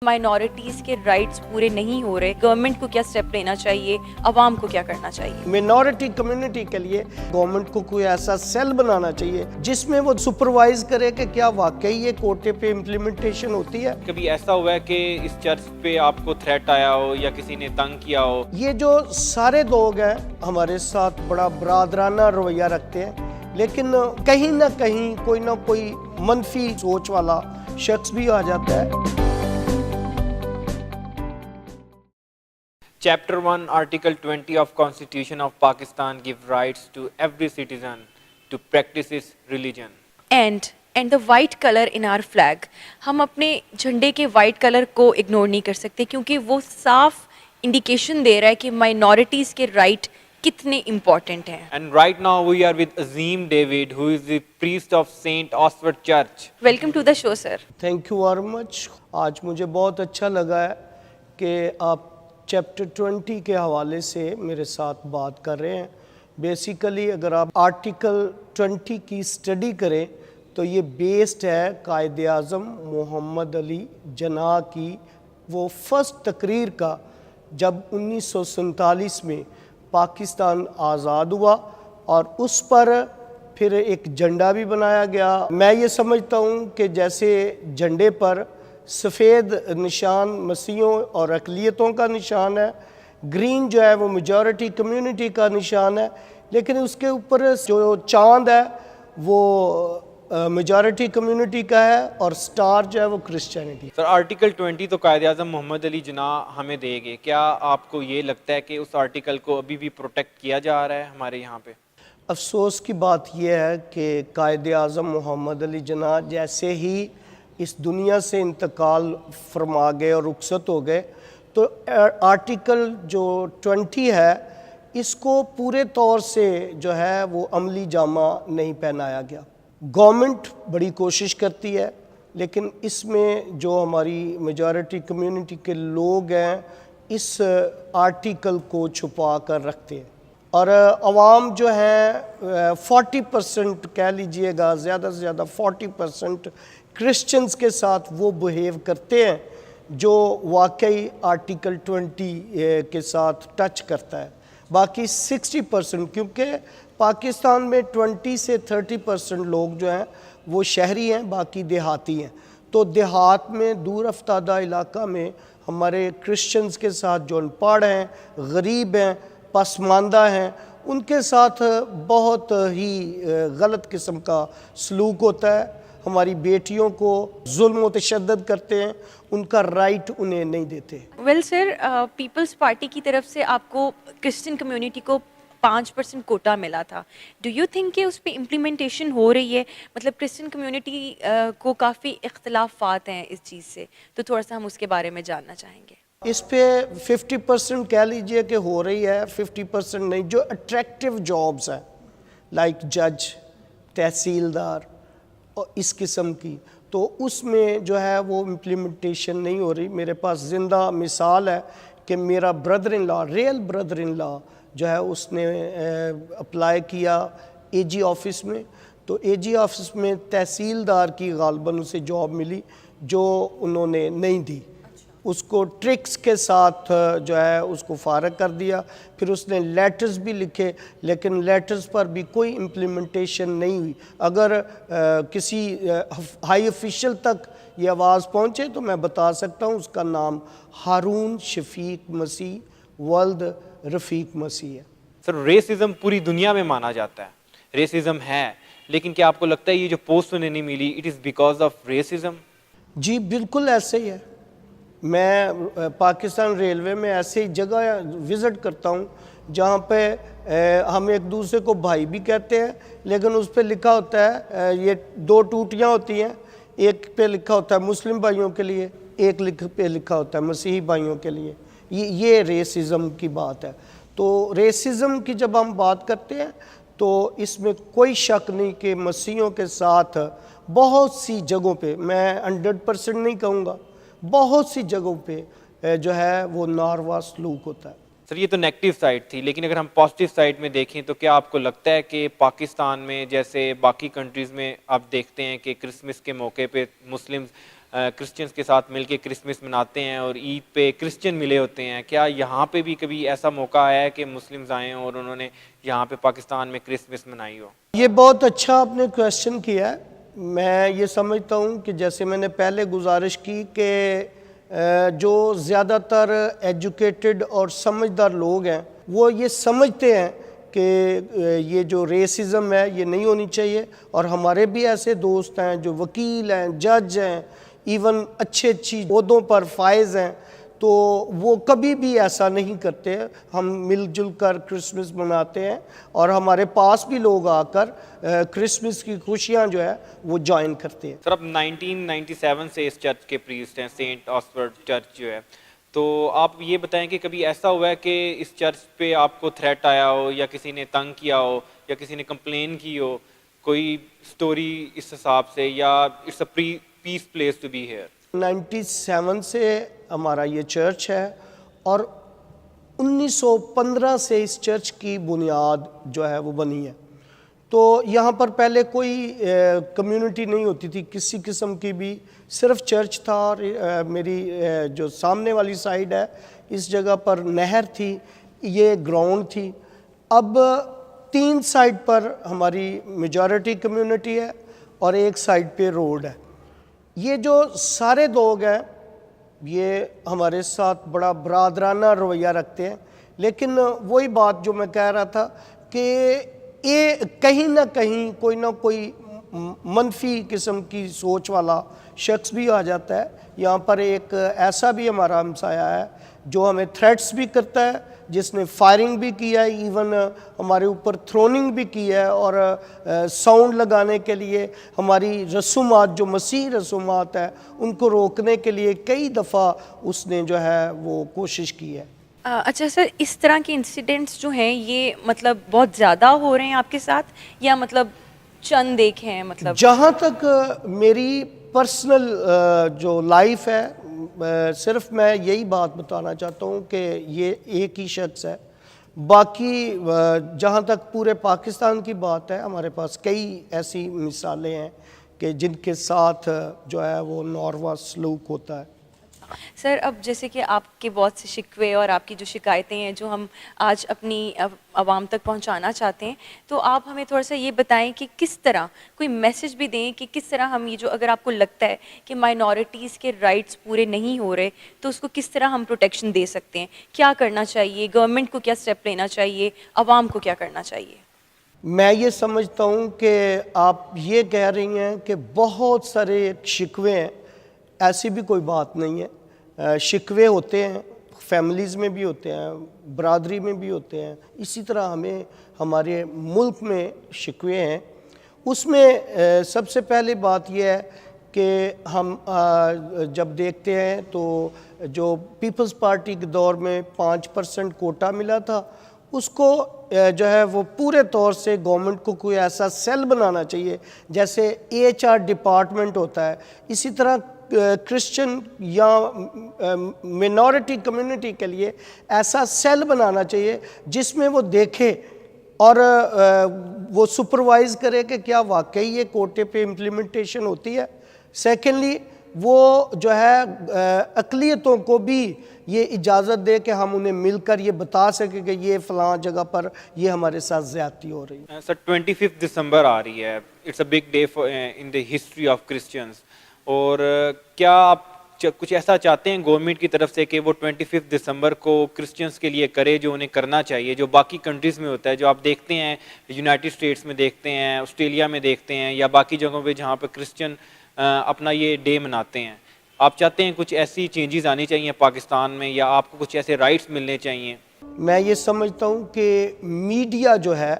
Minorities کے rights پورے نہیں ہو رہے, گورنمنٹ کو کیا سٹیپ لینا چاہیے, عوام کو کیا کرنا چاہیے؟ مائنورٹی کمیونٹی کے لیے گورنمنٹ کو کوئی ایسا سیل بنانا چاہیے جس میں وہ سپروائز کرے کہ کیا واقعی یہ کوٹے پہ امپلیمنٹیشن ہوتی ہے. کبھی ایسا ہوا ہے کہ اس چرچ پہ آپ کو تھریٹ آیا ہو یا کسی نے تنگ کیا ہو؟ یہ جو سارے لوگ ہیں ہمارے ساتھ بڑا برادرانہ رویہ رکھتے ہیں, لیکن کہیں نہ کہیں کوئی نہ کوئی منفی سوچ والا شخص بھی آ جاتا ہے. Chapter 1, Article 20 of Constitution of Pakistan give rights to every citizen to practice his religion. And the white color in our flag. ہم اپنے جھنڈے کے white color کو اگنور نہیں کر سکتے کیونکہ وہ صاف انڈیکیشن دے رہا ہے کہ مائنورٹیز کے رائٹ کتنے امپورٹنٹ ہیں. And right now we are with Azim David, who is the priest of Saint Oswald Church. Welcome to the show, sir. Thank you very much. آج مجھے بہت اچھا لگا ہے کہ آپ چیپٹر 20 کے حوالے سے میرے ساتھ بات کر رہے ہیں. بیسیکلی اگر آپ آرٹیکل 20 کی اسٹڈی کریں تو یہ بیسڈ ہے قائد اعظم محمد علی جناح کی وہ فرسٹ تقریر کا, جب 1947 میں پاکستان آزاد ہوا, اور اس پر پھر ایک جھنڈا بھی بنایا گیا. میں یہ سمجھتا ہوں کہ جیسے جھنڈے پر سفید نشان مسیحیوں اور اقلیتوں کا نشان ہے, گرین جو ہے وہ میجورٹی کمیونٹی کا نشان ہے, لیکن اس کے اوپر جو چاند ہے وہ میجورٹی کمیونٹی کا ہے, اور سٹار جو ہے وہ کرسچینٹی. سر, آرٹیکل 20 تو قائد اعظم محمد علی جناح ہمیں دے گے, کیا آپ کو یہ لگتا ہے کہ اس آرٹیکل کو ابھی بھی پروٹیکٹ کیا جا رہا ہے ہمارے یہاں پہ؟ افسوس کی بات یہ ہے کہ قائد اعظم محمد علی جناح جیسے ہی اس دنیا سے انتقال فرما گئے اور رخصت ہو گئے, تو آرٹیکل جو 20 ہے اس کو پورے طور سے جو ہے وہ عملی جامہ نہیں پہنایا گیا. گورنمنٹ بڑی کوشش کرتی ہے, لیکن اس میں جو ہماری میجورٹی کمیونٹی کے لوگ ہیں اس آرٹیکل کو چھپا کر رکھتے ہیں, اور عوام جو ہیں 40% کہہ لیجئے گا, زیادہ سے زیادہ 40% کرسچنز کے ساتھ وہ بہیو کرتے ہیں جو واقعی آرٹیکل 20 کے ساتھ ٹچ کرتا ہے. باقی 60%, کیونکہ پاکستان میں 20 سے 30% لوگ جو ہیں وہ شہری ہیں, باقی دیہاتی ہیں. تو دیہات میں دور افتادہ علاقہ میں ہمارے کرسچنز کے ساتھ جو ان پڑھ ہیں, غریب ہیں, پسماندہ ہیں, ان کے ساتھ بہت ہی غلط قسم کا سلوک ہوتا ہے. ہماری بیٹیوں کو ظلم و تشدد کرتے ہیں, ان کا رائٹ انہیں نہیں دیتے. ویل سر, پیپلز پارٹی کی طرف سے آپ کو کرسچن کمیونٹی کو 5% کوٹا ملا تھا. ڈو یو تھنک کہ اس پہ امپلیمنٹیشن ہو رہی ہے؟ مطلب کرسچن کمیونٹی کو کافی اختلافات ہیں اس چیز سے, تو تھوڑا سا ہم اس کے بارے میں جاننا چاہیں گے. اس پہ 50% کہہ لیجئے کہ ہو رہی ہے, 50% نہیں. جو اٹریکٹیو جابز ہیں لائک جج, تحصیلدار اور اس قسم کی, تو اس میں جو ہے وہ امپلیمنٹیشن نہیں ہو رہی. میرے پاس زندہ مثال ہے کہ میرا brother in law, real brother in لا جو ہے اس نے اپلائی کیا اے جی آفس میں, تو اے جی آفس میں تحصیلدار کی غالباً اسے جاب ملی جو انہوں نے نہیں دی. اس کو ٹرکس کے ساتھ جو ہے اس کو فارغ کر دیا. پھر اس نے لیٹرز بھی لکھے, لیکن لیٹرز پر بھی کوئی امپلیمنٹیشن نہیں ہوئی. اگر کسی ہائی افیشل تک یہ آواز پہنچے تو میں بتا سکتا ہوں, اس کا نام ہارون شفیق مسیح ولد رفیق مسیح ہے. سر, ریسزم پوری دنیا میں مانا جاتا ہے, ریسزم ہے, لیکن کیا آپ کو لگتا ہے یہ جو پوسٹ انہیں نہیں ملی it is because of racism? جی بالکل ایسے ہی ہے. میں پاکستان ریلوے میں ایسی جگہ وزٹ کرتا ہوں جہاں پہ ہم ایک دوسرے کو بھائی بھی کہتے ہیں, لیکن اس پہ لکھا ہوتا ہے, یہ 2 ٹوٹیاں ہوتی ہیں, ایک پہ لکھا ہوتا ہے مسلم بھائیوں کے لیے, ایک پہ لکھا ہوتا ہے مسیحی بھائیوں کے لیے. یہ ریسزم کی بات ہے. تو ریسزم کی جب ہم بات کرتے ہیں تو اس میں کوئی شک نہیں کہ مسیحیوں کے ساتھ بہت سی جگہوں پہ, میں 100% نہیں کہوں گا, بہت سی جگہوں پہ جو ہے وہ ناروا سلوک ہوتا ہے. سر, یہ تو نیگیٹو سائڈ تھی, لیکن اگر ہم پازیٹیو سائڈ میں دیکھیں تو کیا آپ کو لگتا ہے کہ پاکستان میں جیسے باقی کنٹریز میں آپ دیکھتے ہیں کہ کرسمس کے موقع پہ مسلم کرسچنس کے ساتھ مل کے کرسمس مناتے ہیں اور عید پہ کرسچن ملے ہوتے ہیں. کیا یہاں پہ بھی کبھی ایسا موقع آیا ہے کہ مسلمز آئیں اور انہوں نے یہاں پہ پاکستان میں کرسمس منائی ہو؟ یہ بہت اچھا آپ نے کویشچن کیا ہے. میں یہ سمجھتا ہوں کہ جیسے میں نے پہلے گزارش کی کہ جو زیادہ تر ایجوکیٹڈ اور سمجھدار لوگ ہیں وہ یہ سمجھتے ہیں کہ یہ جو ریسزم ہے یہ نہیں ہونی چاہیے. اور ہمارے بھی ایسے دوست ہیں جو وکیل ہیں، جج ہیں، ایون اچھی عہدوں پر فائز ہیں، تو وہ کبھی بھی ایسا نہیں کرتے. ہم مل جل کر کرسمس مناتے ہیں اور ہمارے پاس بھی لوگ آ کر کرسمس کی خوشیاں جو ہے وہ جوائن کرتے ہیں. سر اب 1997 سے اس چرچ کے پریسٹ ہیں، سینٹ آسفورڈ چرچ جو ہے، تو آپ یہ بتائیں کہ کبھی ایسا ہوا ہے کہ اس چرچ پہ آپ کو تھریٹ آیا ہو یا کسی نے تنگ کیا ہو یا کسی نے کمپلین کی ہو، کوئی سٹوری اس حساب سے، یا it's a peace place to be here? 97 سے ہمارا یہ چرچ ہے اور 1915 سے اس چرچ کی بنیاد جو ہے وہ بنی ہے. تو یہاں پر پہلے کوئی کمیونٹی نہیں ہوتی تھی کسی قسم کی بھی، صرف چرچ تھا. اور میری جو سامنے والی سائیڈ ہے اس جگہ پر نہر تھی، یہ گراؤنڈ تھی. اب 3 سائیڈ پر ہماری میجورٹی کمیونٹی ہے اور ایک سائیڈ پہ روڈ ہے. یہ جو سارے لوگ ہیں یہ ہمارے ساتھ بڑا برادرانہ رویہ رکھتے ہیں. لیکن وہی بات جو میں کہہ رہا تھا کہ یہ کہیں نہ کہیں کوئی نہ کوئی منفی قسم کی سوچ والا شخص بھی آ جاتا ہے. یہاں پر ایک ایسا بھی ہمارا ہمسایہ ہے جو ہمیں تھریٹس بھی کرتا ہے، جس نے فائرنگ بھی کیا ہے، ایون ہمارے اوپر تھروننگ بھی کی ہے. اور ساؤنڈ لگانے کے لیے ہماری رسومات جو مسیح رسومات ہے ان کو روکنے کے لیے کئی دفعہ اس نے جو ہے وہ کوشش کی ہے. اچھا سر، اس طرح کے انسیڈنٹس جو ہیں یہ مطلب بہت زیادہ ہو رہے ہیں آپ کے ساتھ، یا مطلب چند ایک ہیں؟ مطلب جہاں تک میری پرسنل جو لائف ہے، صرف میں یہی بات بتانا چاہتا ہوں کہ یہ ایک ہی شخص ہے. باقی جہاں تک پورے پاکستان کی بات ہے، ہمارے پاس کئی ایسی مثالیں ہیں کہ جن کے ساتھ جو ہے وہ ناروا سلوک ہوتا ہے. سر، اب جیسے کہ آپ کے بہت سے شکوے اور آپ کی جو شکایتیں ہیں جو ہم آج اپنی عوام تک پہنچانا چاہتے ہیں، تو آپ ہمیں تھوڑا سا یہ بتائیں کہ کس طرح کوئی میسج بھی دیں کہ کس طرح ہم یہ جو، اگر آپ کو لگتا ہے کہ مائنورٹیز کے رائٹس پورے نہیں ہو رہے تو اس کو کس طرح ہم پروٹیکشن دے سکتے ہیں، کیا کرنا چاہیے، گورنمنٹ کو کیا اسٹیپ لینا چاہیے، عوام کو کیا کرنا چاہیے؟ میں یہ سمجھتا ہوں کہ آپ یہ کہہ رہی ہیں کہ بہت سارے شکوے ہیں. ایسی بھی کوئی بات نہیں ہے. شکوے ہوتے ہیں، فیملیز میں بھی ہوتے ہیں، برادری میں بھی ہوتے ہیں. اسی طرح ہمیں ہمارے ملک میں شکوے ہیں. اس میں سب سے پہلے بات یہ ہے کہ ہم جب دیکھتے ہیں تو جو پیپلز پارٹی کے دور میں 5% کوٹا ملا تھا، اس کو جو ہے وہ پورے طور سے گورنمنٹ کو کوئی ایسا سیل بنانا چاہیے جیسے HR ڈپارٹمنٹ ہوتا ہے. اسی طرح کرسچن یا مینورٹی کمیونٹی کے لیے ایسا سیل بنانا چاہیے جس میں وہ دیکھے اور وہ سپروائز کرے کہ کیا واقعی یہ کوٹے پہ امپلیمنٹیشن ہوتی ہے. سیکنڈلی وہ جو ہے اقلیتوں کو بھی یہ اجازت دے کہ ہم انہیں مل کر یہ بتا سکیں کہ یہ فلاں جگہ پر یہ ہمارے ساتھ زیادتی ہو رہی ہے. سر 25 دسمبر آ رہی ہے، it's a big day in the history of Christians, اور کیا آپ کچھ ایسا چاہتے ہیں گورنمنٹ کی طرف سے کہ وہ 25 دسمبر کو کرسچنس کے لیے کرے جو انہیں کرنا چاہیے، جو باقی کنٹریز میں ہوتا ہے، جو آپ دیکھتے ہیں یونائٹڈ اسٹیٹس میں دیکھتے ہیں، آسٹریلیا میں دیکھتے ہیں، یا باقی جگہوں پہ جہاں پہ کرسچن اپنا یہ ڈے مناتے ہیں؟ آپ چاہتے ہیں کچھ ایسی چینجز آنی چاہیے پاکستان میں، یا آپ کو کچھ ایسے رائٹس ملنے چاہیے؟ میں یہ سمجھتا ہوں کہ میڈیا جو ہے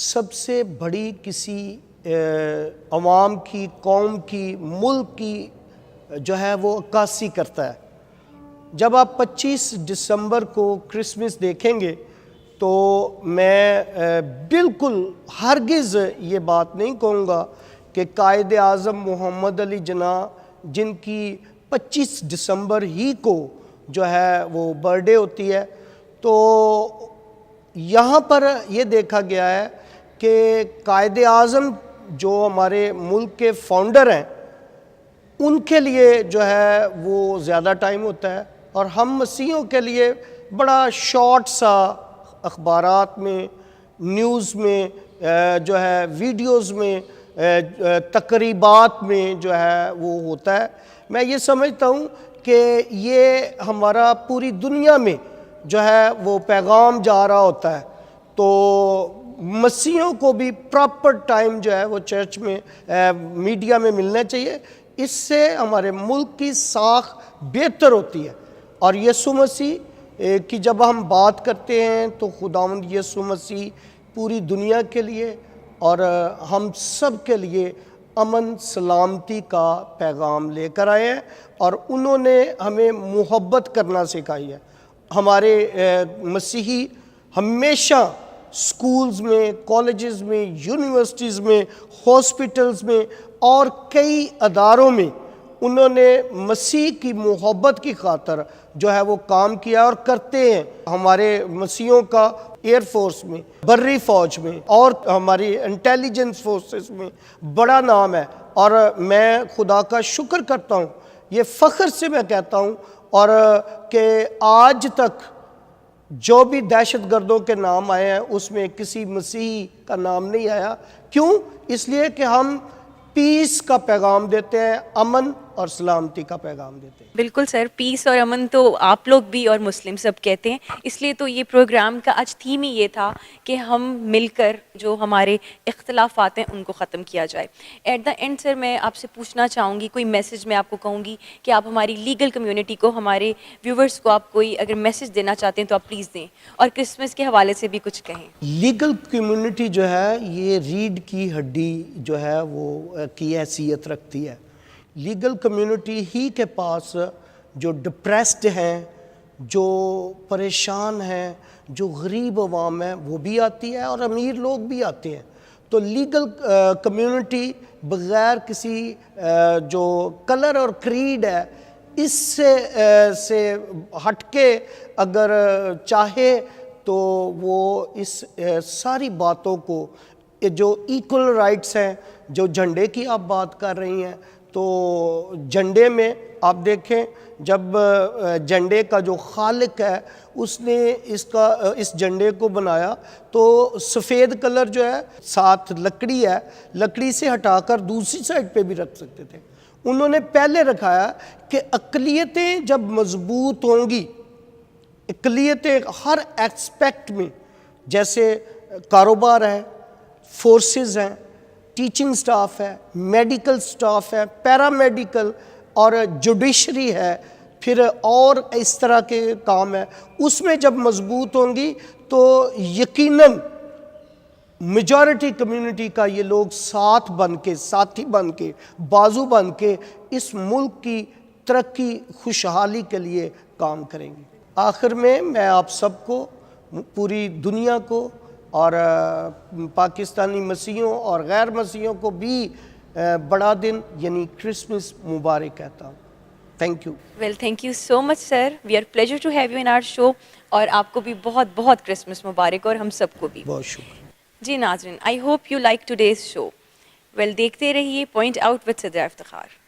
سب سے بڑی کسی عوام کی، قوم کی، ملک کی جو ہے وہ عکاسی کرتا ہے. جب آپ 25 دسمبر کو کرسمس دیکھیں گے تو میں بالکل ہرگز یہ بات نہیں کہوں گا کہ قائد اعظم محمد علی جناح، جن کی 25 دسمبر ہی کو جو ہے وہ برتھ ڈے ہوتی ہے، تو یہاں پر یہ دیکھا گیا ہے کہ قائد اعظم جو ہمارے ملک کے فاؤنڈر ہیں، ان کے لیے جو ہے وہ زیادہ ٹائم ہوتا ہے، اور ہم مسیحیوں کے لیے بڑا شارٹ سا اخبارات میں، نیوز میں، جو ہے ویڈیوز میں، تقریبات میں جو ہے وہ ہوتا ہے۔ میں یہ سمجھتا ہوں کہ یہ ہمارا پوری دنیا میں جو ہے وہ پیغام جا رہا ہوتا ہے، تو مسیحیوں کو بھی پراپر ٹائم جو ہے وہ چرچ میں، میڈیا میں ملنا چاہیے۔ اس سے ہمارے ملک کی ساکھ بہتر ہوتی ہے، اور یسوع مسیح کی جب ہم بات کرتے ہیں تو خداوند یسوع مسیح پوری دنیا کے لیے اور ہم سب کے لیے امن سلامتی کا پیغام لے کر آئے ہیں، اور انہوں نے ہمیں محبت کرنا سکھائی ہے۔ ہمارے مسیحی ہمیشہ سکولز میں، کالجز میں، یونیورسٹیز میں، ہاسپٹلز میں اور کئی اداروں میں انہوں نے مسیح کی محبت کی خاطر جو ہے وہ کام کیا اور کرتے ہیں۔ ہمارے مسیحیوں کا ایئر فورس میں، بری فوج میں اور ہماری انٹیلیجنس فورسز میں بڑا نام ہے، اور میں خدا کا شکر کرتا ہوں، یہ فخر سے میں کہتا ہوں، اور کہ آج تک جو بھی دہشت گردوں کے نام آئے ہیں اس میں کسی مسیحی کا نام نہیں آیا۔ کیوں؟ اس لیے کہ ہم پیس کا پیغام دیتے ہیں، امن اور سلامتی کا پیغام دیتے ہیں۔ بالکل سر، پیس اور امن تو آپ لوگ بھی اور مسلم سب کہتے ہیں، اس لیے تو یہ پروگرام کا آج تھیم ہی یہ تھا کہ ہم مل کر جو ہمارے اختلافات ہیں ان کو ختم کیا جائے۔ ایٹ دا اینڈ سر میں آپ سے پوچھنا چاہوں گی، کوئی میسج میں آپ کو کہوں گی کہ آپ ہماری لیگل کمیونٹی کو، ہمارے ویورز کو آپ کوئی اگر میسج دینا چاہتے ہیں تو آپ پلیز دیں، اور کرسمس کے حوالے سے بھی کچھ کہیں۔ لیگل کمیونٹی جو ہے یہ ریڑھ کی ہڈی جو ہے وہ کی حیثیت رکھتی ہے۔ لیگل کمیونٹی ہی کے پاس جو ڈپریسڈ ہیں، جو پریشان ہیں، جو غریب عوام ہیں وہ بھی آتی ہے، اور امیر لوگ بھی آتے ہیں۔ تو لیگل کمیونٹی بغیر کسی جو کلر اور کریڈ ہے اس سے ہٹ کے اگر چاہے تو وہ اس ساری باتوں کو، جو ایکول رائٹس ہیں، جو جھنڈے کی آپ بات کر رہی ہیں، تو جھنڈے میں آپ دیکھیں جب جھنڈے کا جو خالق ہے اس نے اس جھنڈے کو بنایا تو سفید کلر جو ہے، ساتھ لکڑی ہے، لکڑی سے ہٹا کر دوسری سائڈ پہ بھی رکھ سکتے تھے۔ انہوں نے پہلے رکھایا کہ اقلیتیں جب مضبوط ہوں گی، اقلیتیں ہر ایکسپیکٹ میں، جیسے کاروبار ہے، فورسز ہیں، ٹیچنگ سٹاف ہے، میڈیکل سٹاف ہے، پیرامیڈیکل اور جوڈیشری ہے، پھر اور اس طرح کے کام ہے، اس میں جب مضبوط ہوں گی تو یقیناً میجورٹی کمیونٹی کا یہ لوگ ساتھ بن کے، ساتھی بن کے، بازو بن کے اس ملک کی ترقی، خوشحالی کے لیے کام کریں گے۔ آخر میں آپ سب کو، پوری دنیا کو اور پاکستانی مسیحیوں اور غیر مسیحیوں کو بھی بڑا دن یعنی کرسمس مبارک کہتا ہوں۔ Thank you. Well thank you so much sir, we are pleasure to have you in our show, اور آپ کو بھی بہت بہت کرسمس مبارک، اور ہم سب کو بھی بہت شکریہ۔ جی ناظرین، I hope you like today's show. Well دیکھتے رہیے point out with Sadia Iftikhar.